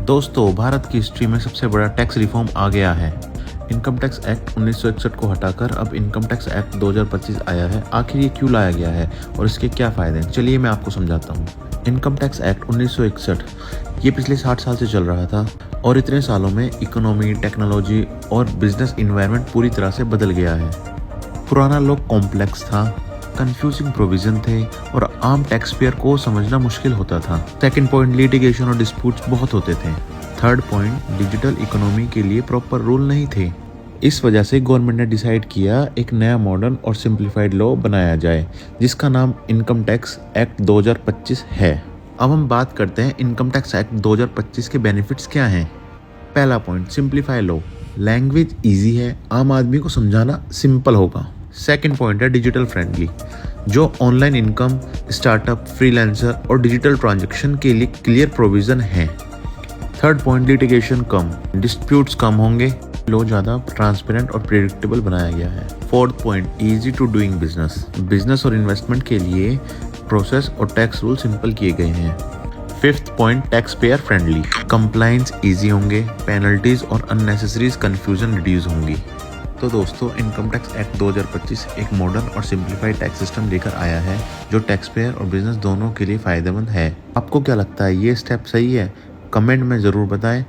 दोस्तों, भारत की हिस्ट्री में सबसे बड़ा टैक्स रिफॉर्म आ गया है। इनकम टैक्स एक्ट 1961 को हटाकर अब इनकम टैक्स एक्ट 2025 आया है। आखिर ये क्यों लाया गया है और इसके क्या फ़ायदे हैं, चलिए मैं आपको समझाता हूँ। इनकम टैक्स एक्ट 1961 ये पिछले 60 साल से चल रहा था और इतने सालों में इकोनॉमी, टेक्नोलॉजी और बिजनेस इन्वायरमेंट पूरी तरह से बदल गया है। पुराना लॉ कॉम्प्लेक्स था, कंफ्यूजिंग प्रोविजन थे और आम टैक्स पेयर को समझना मुश्किल होता था। सेकंड पॉइंट, लिटिगेशन और डिस्प्यूट्स बहुत होते थे। थर्ड पॉइंट, डिजिटल इकोनॉमी के लिए प्रॉपर रूल नहीं थे। इस वजह से गवर्नमेंट ने डिसाइड किया एक नया मॉडर्न और सिंप्लीफाइड लॉ बनाया जाए, जिसका नाम इनकम टैक्स एक्ट 2025 है। अब हम बात करते हैं इनकम टैक्स एक्ट 2025 के बेनिफिट्स क्या हैं। पहला point, simplify law. Language easy है, आम आदमी को समझाना सिंपल होगा। सेकंड पॉइंट है डिजिटल फ्रेंडली, जो ऑनलाइन इनकम, स्टार्टअप, फ्रीलांसर और डिजिटल ट्रांजैक्शन के लिए क्लियर प्रोविजन है। थर्ड पॉइंट, लिटिगेशन कम, डिस्प्यूट्स कम होंगे, लॉ ज़्यादा ट्रांसपेरेंट और प्रेडिक्टेबल बनाया गया है। Fourth point, easy to doing business. Business और इन्वेस्टमेंट के लिए प्रोसेस और टैक्स रूल सिंपल किए गए हैं। Fifth point, tax payer friendly. Compliance easy होंगे, पेनल्टीज और अननेसेसरीज कंफ्यूजन रिड्यूस होंगी। तो दोस्तों, इनकम टैक्स एक्ट 2025 एक मॉडर्न और सिंप्लीफाइड टैक्स सिस्टम लेकर आया है, जो टैक्स पेयर और बिजनेस दोनों के लिए फ़ायदेमंद है। आपको क्या लगता है, ये स्टेप सही है? कमेंट में ज़रूर बताएं।